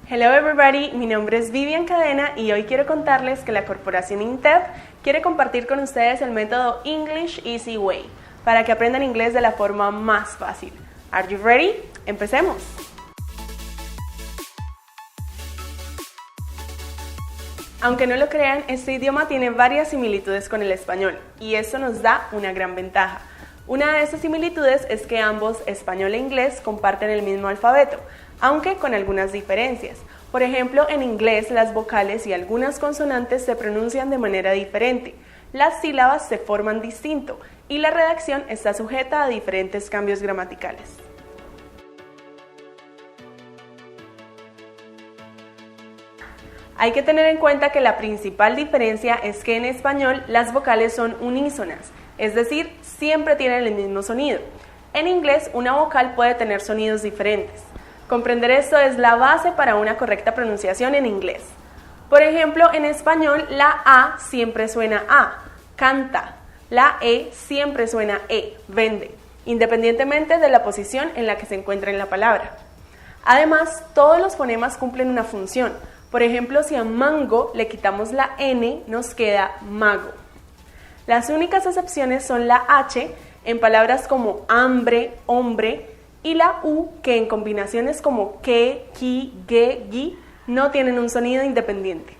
Hello everybody, mi nombre es Vivian Cadena y hoy quiero contarles que la corporación INTEF quiere compartir con ustedes el método English Easy Way para que aprendan inglés de la forma más fácil. Are you ready? Empecemos. Aunque no lo crean, este idioma tiene varias similitudes con el español y eso nos da una gran ventaja. Una de esas similitudes es que ambos, español e inglés, comparten el mismo alfabeto, aunque con algunas diferencias. Por ejemplo, en inglés las vocales y algunas consonantes se pronuncian de manera diferente, las sílabas se forman distinto y la redacción está sujeta a diferentes cambios gramaticales. Hay que tener en cuenta que la principal diferencia es que en español las vocales son unísonas, es decir, siempre tienen el mismo sonido. En inglés, una vocal puede tener sonidos diferentes. Comprender esto es la base para una correcta pronunciación en inglés. Por ejemplo, en español, la A siempre suena A, canta. La E siempre suena E, vende, independientemente de la posición en la que se encuentra en la palabra. Además, todos los fonemas cumplen una función. Por ejemplo, si a mango le quitamos la N, nos queda mago. Las únicas excepciones son la H en palabras como hambre, hombre, y la U, que en combinaciones como que, ki, ge, gi, no tienen un sonido independiente.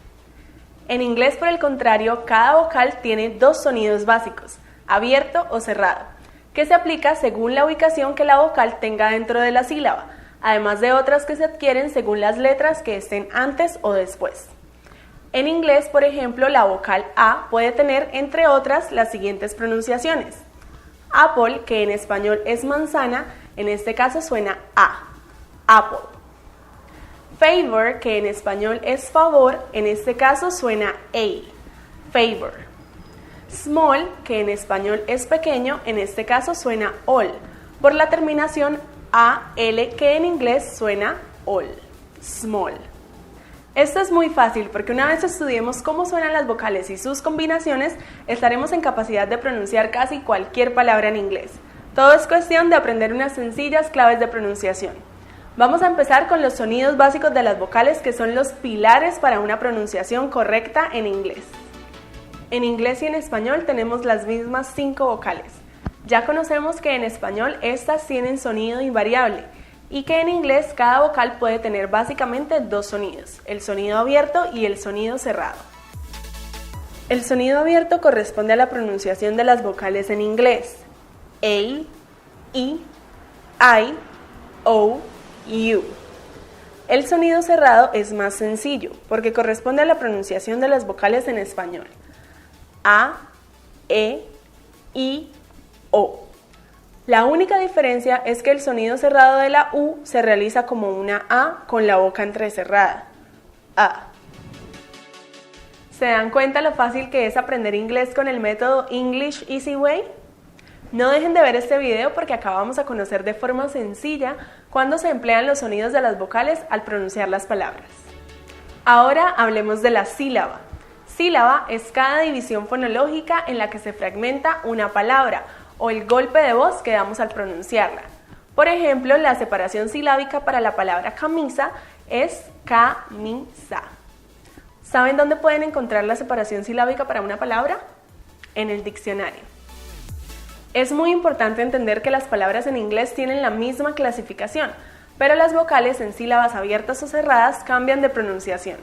En inglés, por el contrario, cada vocal tiene dos sonidos básicos, abierto o cerrado, que se aplica según la ubicación que la vocal tenga dentro de la sílaba, además de otras que se adquieren según las letras que estén antes o después. En inglés, por ejemplo, la vocal A puede tener, entre otras, las siguientes pronunciaciones. Apple, que en español es manzana, en este caso suena A, apple. Favor, que en español es favor, en este caso suena A, favor. Small, que en español es pequeño, en este caso suena all, por la terminación AL, que en inglés suena all, small. Esto es muy fácil porque una vez estudiemos cómo suenan las vocales y sus combinaciones, estaremos en capacidad de pronunciar casi cualquier palabra en inglés. Todo es cuestión de aprender unas sencillas claves de pronunciación. Vamos a empezar con los sonidos básicos de las vocales que son los pilares para una pronunciación correcta en inglés. En inglés y en español tenemos las mismas 5 vocales. Ya conocemos que en español estas tienen sonido invariable y que en inglés cada vocal puede tener básicamente dos sonidos, el sonido abierto y el sonido cerrado. El sonido abierto corresponde a la pronunciación de las vocales en inglés. A, E, I, O, U. El sonido cerrado es más sencillo porque corresponde a la pronunciación de las vocales en español. A, E, I, O. La única diferencia es que el sonido cerrado de la U se realiza como una A con la boca entrecerrada. A. ¿Se dan cuenta lo fácil que es aprender inglés con el método English Easy Way? No dejen de ver este video porque acá vamos a conocer de forma sencilla cuándo se emplean los sonidos de las vocales al pronunciar las palabras. Ahora hablemos de la sílaba. Sílaba es cada división fonológica en la que se fragmenta una palabra o el golpe de voz que damos al pronunciarla. Por ejemplo, la separación silábica para la palabra camisa es camisa. ¿Saben dónde pueden encontrar la separación silábica para una palabra? En el diccionario. Es muy importante entender que las palabras en inglés tienen la misma clasificación, pero las vocales en sílabas abiertas o cerradas cambian de pronunciación.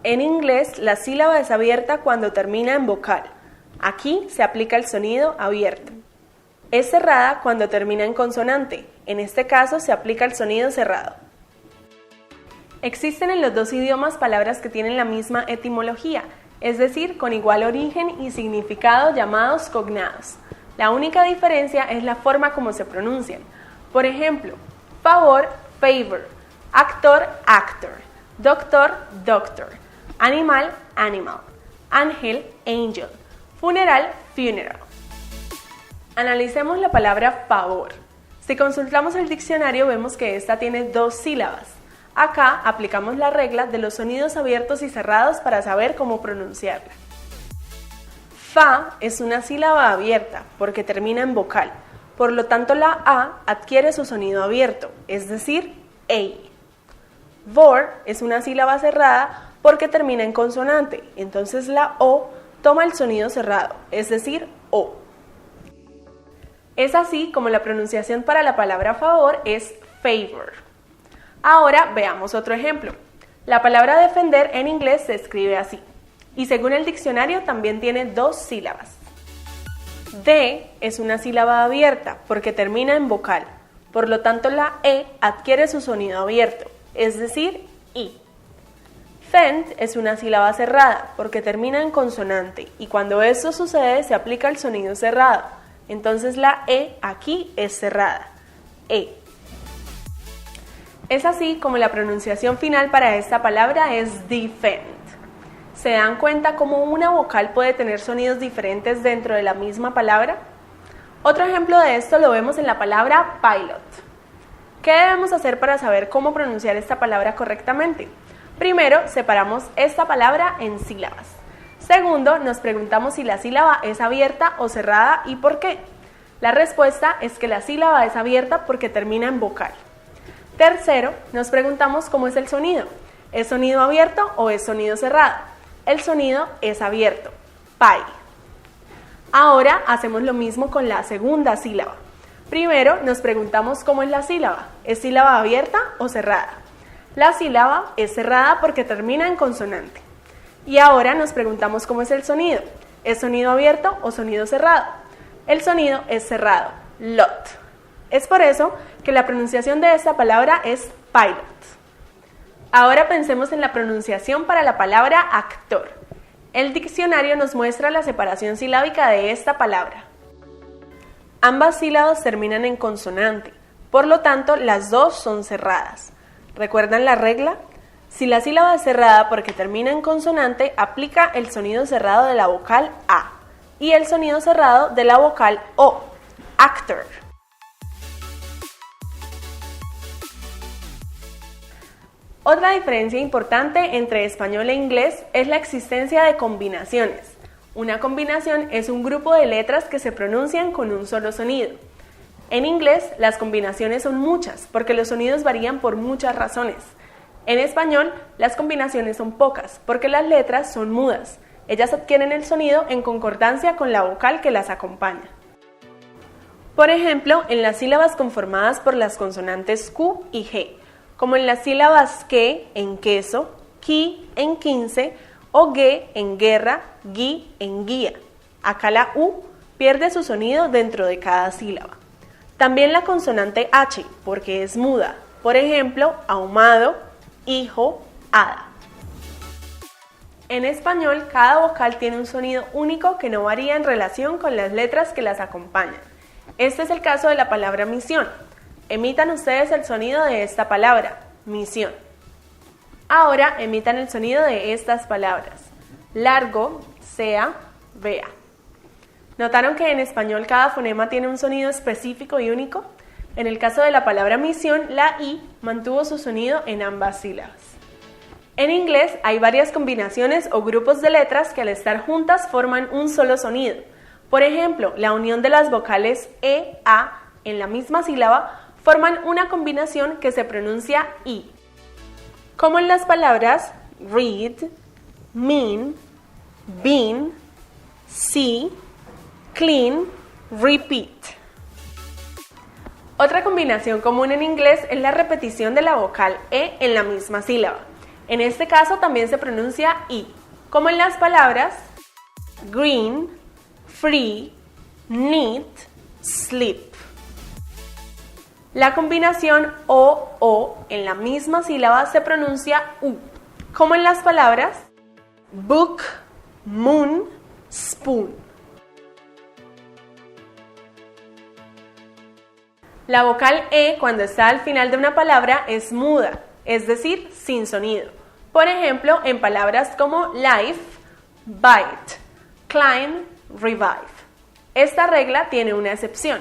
En inglés, la sílaba es abierta cuando termina en vocal. Aquí se aplica el sonido abierto. Es cerrada cuando termina en consonante. En este caso se aplica el sonido cerrado. Existen en los dos idiomas palabras que tienen la misma etimología, es decir, con igual origen y significado llamados cognados. La única diferencia es la forma como se pronuncian. Por ejemplo, favor, favor, actor, actor, doctor, doctor, animal, animal, ángel, angel, funeral, funeral. Analicemos la palabra favor. Si consultamos el diccionario vemos que esta tiene dos sílabas. Acá aplicamos la regla de los sonidos abiertos y cerrados para saber cómo pronunciarla. Fa es una sílaba abierta porque termina en vocal. Por lo tanto, la A adquiere su sonido abierto, es decir, A. Vor es una sílaba cerrada porque termina en consonante, entonces la O toma el sonido cerrado, es decir, O. Es así como la pronunciación para la palabra favor es favor. Ahora veamos otro ejemplo. La palabra defender en inglés se escribe así, y según el diccionario también tiene 2 sílabas. De es una sílaba abierta porque termina en vocal, por lo tanto la E adquiere su sonido abierto, es decir, I. Fend es una sílaba cerrada porque termina en consonante y cuando esto sucede se aplica el sonido cerrado, entonces la E aquí es cerrada, E. Es así como la pronunciación final para esta palabra es defend. ¿Se dan cuenta cómo una vocal puede tener sonidos diferentes dentro de la misma palabra? Otro ejemplo de esto lo vemos en la palabra pilot. ¿Qué debemos hacer para saber cómo pronunciar esta palabra correctamente? Primero, separamos esta palabra en sílabas. Segundo, nos preguntamos si la sílaba es abierta o cerrada y por qué. La respuesta es que la sílaba es abierta porque termina en vocal. Tercero, nos preguntamos cómo es el sonido. ¿Es sonido abierto o es sonido cerrado? El sonido es abierto, pai. Ahora hacemos lo mismo con la segunda sílaba. Primero nos preguntamos cómo es la sílaba. ¿Es sílaba abierta o cerrada? La sílaba es cerrada porque termina en consonante. Y ahora nos preguntamos cómo es el sonido. ¿Es sonido abierto o sonido cerrado? El sonido es cerrado, lot. Es por eso que la pronunciación de esta palabra es pilot. Ahora pensemos en la pronunciación para la palabra actor. El diccionario nos muestra la separación silábica de esta palabra. Ambas sílabas terminan en consonante, por lo tanto las dos son cerradas. ¿Recuerdan la regla? Si la sílaba es cerrada porque termina en consonante, aplica el sonido cerrado de la vocal A y el sonido cerrado de la vocal O, actor. Otra diferencia importante entre español e inglés es la existencia de combinaciones. Una combinación es un grupo de letras que se pronuncian con un solo sonido. En inglés, las combinaciones son muchas, porque los sonidos varían por muchas razones. En español, las combinaciones son pocas, porque las letras son mudas. Ellas adquieren el sonido en concordancia con la vocal que las acompaña. Por ejemplo, en las sílabas conformadas por las consonantes Q y G, como en las sílabas que en queso, qui en 15 o gue en guerra, gui en guía. Acá la U pierde su sonido dentro de cada sílaba. También la consonante H, porque es muda. Por ejemplo, ahumado, hijo, hada. En español, cada vocal tiene un sonido único que no varía en relación con las letras que las acompañan. Este es el caso de la palabra misión. Emitan ustedes el sonido de esta palabra, misión. Ahora emitan el sonido de estas palabras, largo, sea, vea. ¿Notaron que en español cada fonema tiene un sonido específico y único? En el caso de la palabra misión, la I mantuvo su sonido en ambas sílabas. En inglés hay varias combinaciones o grupos de letras que al estar juntas forman un solo sonido. Por ejemplo, la unión de las vocales E, A en la misma sílaba forman una combinación que se pronuncia I. Como en las palabras read, mean, been, see, clean, repeat. Otra combinación común en inglés es la repetición de la vocal E en la misma sílaba. En este caso también se pronuncia I, como en las palabras green, free, neat, sleep. La combinación O en la misma sílaba se pronuncia U, como en las palabras book, moon, spoon. La vocal E cuando está al final de una palabra es muda, es decir, sin sonido. Por ejemplo, en palabras como life, bite, climb, revive. Esta regla tiene una excepción,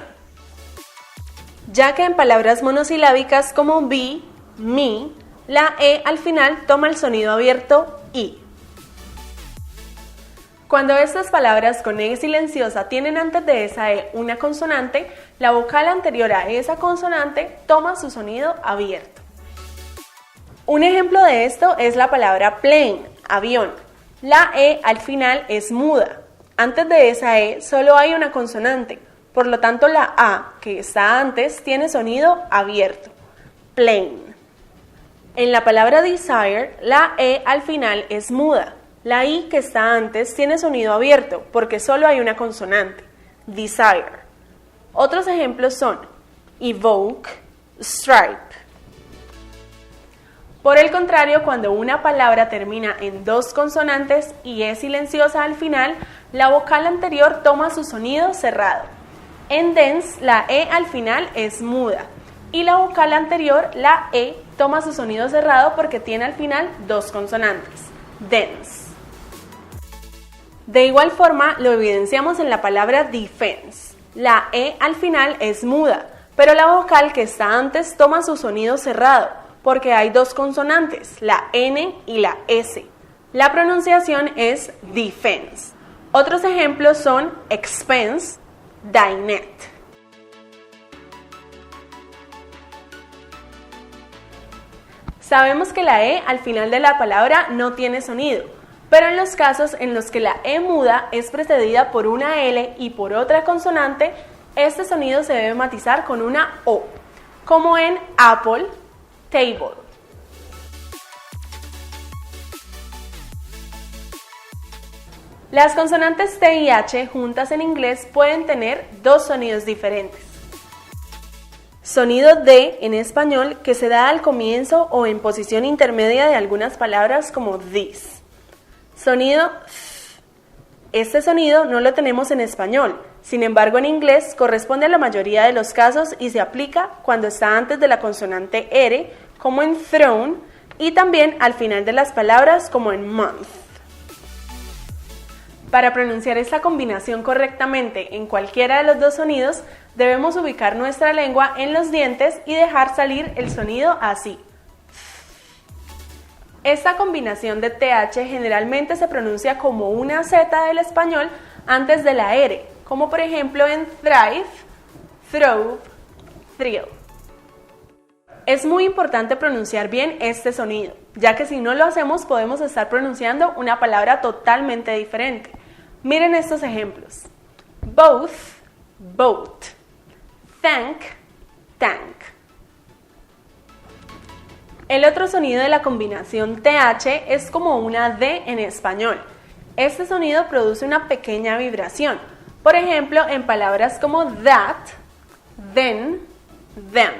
ya que en palabras monosilábicas como be, me, la E al final toma el sonido abierto I. Cuando estas palabras con E silenciosa tienen antes de esa E una consonante, la vocal anterior a esa consonante toma su sonido abierto. Un ejemplo de esto es la palabra plane, avión. La E al final es muda. Antes de esa E solo hay una consonante. Por lo tanto, la A que está antes tiene sonido abierto. Plane. En la palabra desire, la E al final es muda. La I que está antes tiene sonido abierto porque solo hay una consonante. Desire. Otros ejemplos son evoke, stripe. Por el contrario, cuando una palabra termina en dos consonantes y es silenciosa al final, la vocal anterior toma su sonido cerrado. En dense, la E al final es muda y la vocal anterior, la E, toma su sonido cerrado porque tiene al final dos consonantes. Dense. De igual forma, lo evidenciamos en la palabra defense. La E al final es muda, pero la vocal que está antes toma su sonido cerrado, porque hay dos consonantes, la N y la S. La pronunciación es defense. Otros ejemplos son expense, dinette. Sabemos que la E al final de la palabra no tiene sonido, pero en los casos en los que la E muda es precedida por una L y por otra consonante, este sonido se debe matizar con una O, como en apple, table. Las consonantes T y H juntas en inglés pueden tener dos sonidos diferentes. Sonido D en español que se da al comienzo o en posición intermedia de algunas palabras como this. Sonido Th. Este sonido no lo tenemos en español, sin embargo en inglés corresponde a la mayoría de los casos y se aplica cuando está antes de la consonante R, como en throne, y también al final de las palabras como en month. Para pronunciar esta combinación correctamente en cualquiera de los dos sonidos, debemos ubicar nuestra lengua en los dientes y dejar salir el sonido así. Esta combinación de TH generalmente se pronuncia como una Z del español antes de la R, como por ejemplo en thrive, throve, thrill. Es muy importante pronunciar bien este sonido, ya que si no lo hacemos podemos estar pronunciando una palabra totalmente diferente. Miren estos ejemplos. Both, boat. Thank, tank. El otro sonido de la combinación TH es como una D en español. Este sonido produce una pequeña vibración. Por ejemplo, en palabras como that, then, them.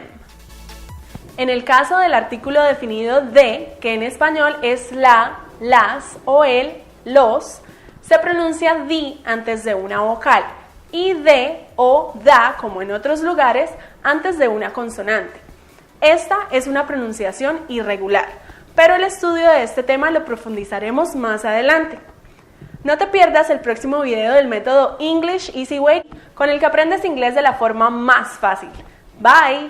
En el caso del artículo definido de, que en español es la, las o el, los, se pronuncia di antes de una vocal y de o da, como en otros lugares, antes de una consonante. Esta es una pronunciación irregular, pero el estudio de este tema lo profundizaremos más adelante. No te pierdas el próximo video del método English Easy Way, con el que aprendes inglés de la forma más fácil. Bye.